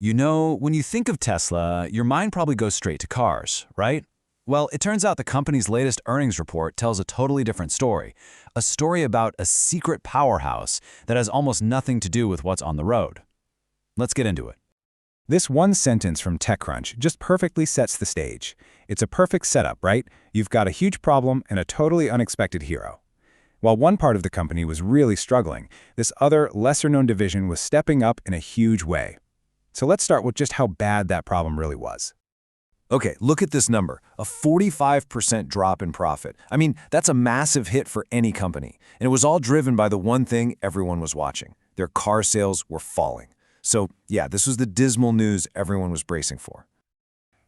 You know, when you think of Tesla, your mind probably goes straight to cars, right? Well, it turns out the company's latest earnings report tells a totally different story. A story about a secret powerhouse that has almost nothing to do with what's on the road. Let's get into it. This one sentence from TechCrunch just perfectly sets the stage. It's a perfect setup, right? You've got a huge problem and a totally unexpected hero. While one part of the company was really struggling, this other, lesser-known division was stepping up in a huge way. So let's start with just how bad that problem really was. Okay, look at this number, a 45% drop in profit. I mean, that's a massive hit for any company. And it was all driven by the one thing everyone was watching. Their car sales were falling. So yeah, this was the dismal news everyone was bracing for.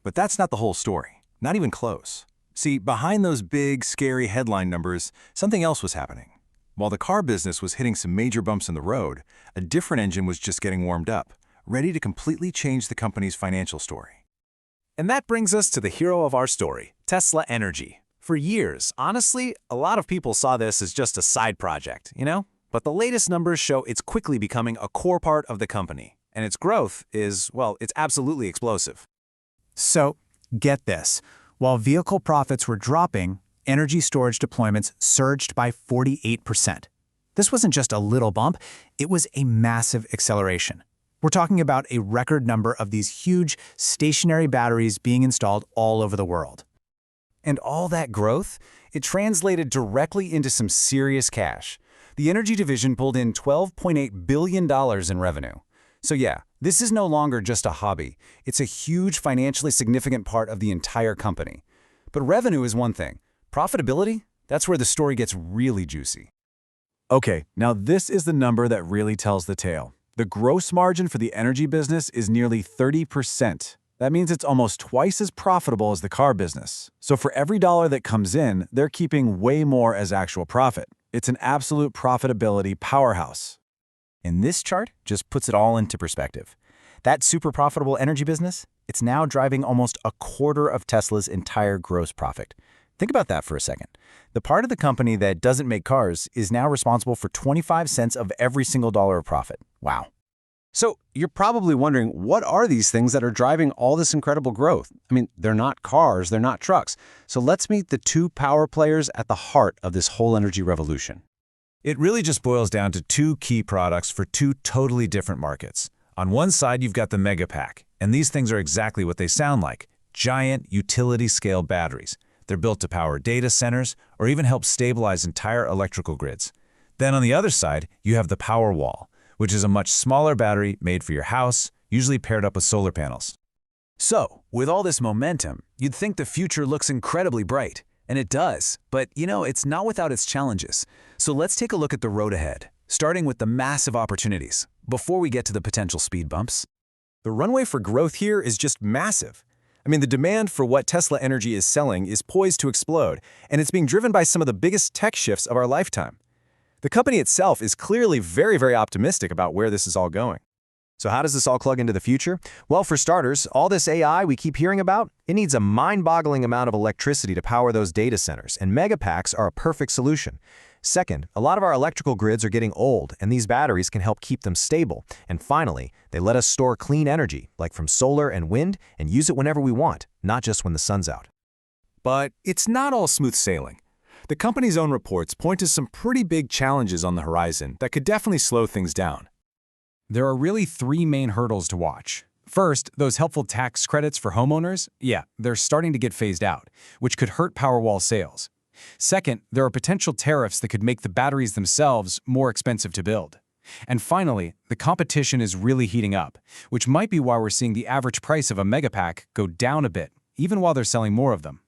But that's not the whole story, not even close. See, behind those big, scary headline numbers, something else was happening. While the car business was hitting some major bumps in the road, a different engine was just getting warmed up, ready to completely change the company's financial story. And that brings us to the hero of our story, Tesla Energy. For years, honestly, a lot of people saw this as just a side project, But the latest numbers show it's quickly becoming a core part of the company. And its growth is, well, it's absolutely explosive. So, get this. While vehicle profits were dropping, energy storage deployments surged by 48%. This wasn't just a little bump, it was a massive acceleration. We're talking about a record number of these huge stationary batteries being installed all over the world. And all that growth, it translated directly into some serious cash. The energy division pulled in $12.8 billion in revenue. So yeah, this is no longer just a hobby. It's a huge financially significant part of the entire company. But revenue is one thing. Profitability? That's where the story gets really juicy. Okay, now this is the number that really tells the tale. The gross margin for the energy business is nearly 30%. That means it's almost twice as profitable as the car business. So for every dollar that comes in, they're keeping way more as actual profit. It's an absolute profitability powerhouse. And this chart just puts it all into perspective. That super profitable energy business, it's now driving almost a quarter of Tesla's entire gross profit. Think about that for a second. The part of the company that doesn't make cars is now responsible for 25 cents of every single dollar of profit. Wow. So you're probably wondering, what are these things that are driving all this incredible growth? I mean, they're not cars, they're not trucks. So let's meet the two power players at the heart of this whole energy revolution. It really just boils down to two key products for two totally different markets. On one side, you've got the Megapack, and these things are exactly what they sound like, giant utility-scale batteries. They're built to power data centers or even help stabilize entire electrical grids. Then on the other side, you have the Powerwall, which is a much smaller battery made for your house, usually paired up with solar panels. So, with all this momentum, you'd think the future looks incredibly bright. And it does, but it's not without its challenges. So let's take a look at the road ahead, starting with the massive opportunities, before we get to the potential speed bumps. The runway for growth here is just massive. I mean, the demand for what Tesla Energy is selling is poised to explode, and it's being driven by some of the biggest tech shifts of our lifetime. The company itself is clearly very, very optimistic about where this is all going. So how does this all plug into the future? Well, for starters, all this AI we keep hearing about, it needs a mind-boggling amount of electricity to power those data centers, and Megapacks are a perfect solution. Second, a lot of our electrical grids are getting old, and these batteries can help keep them stable. And finally, they let us store clean energy, like from solar and wind, and use it whenever we want, not just when the sun's out. But it's not all smooth sailing. The company's own reports point to some pretty big challenges on the horizon that could definitely slow things down. There are really three main hurdles to watch. First, those helpful tax credits for homeowners, they're starting to get phased out, which could hurt Powerwall sales. Second, there are potential tariffs that could make the batteries themselves more expensive to build. And finally, the competition is really heating up, which might be why we're seeing the average price of a Megapack go down a bit, even while they're selling more of them.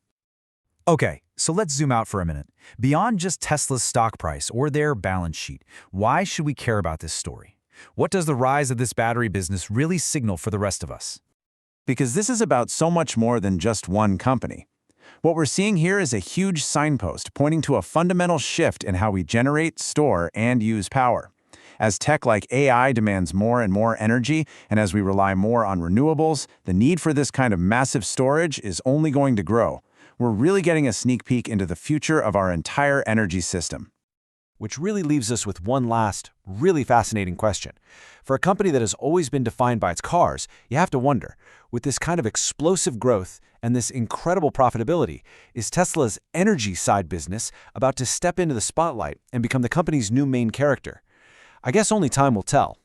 Okay, so let's zoom out for a minute. Beyond just Tesla's stock price or their balance sheet, why should we care about this story? What does the rise of this battery business really signal for the rest of us? Because this is about so much more than just one company. What we're seeing here is a huge signpost pointing to a fundamental shift in how we generate, store, and use power. As tech like AI demands more and more energy, and as we rely more on renewables, the need for this kind of massive storage is only going to grow. We're really getting a sneak peek into the future of our entire energy system. which really leaves us with one last, really fascinating question. For a company that has always been defined by its cars, you have to wonder, with this kind of explosive growth and this incredible profitability, is Tesla's energy side business about to step into the spotlight and become the company's new main character? I guess only time will tell.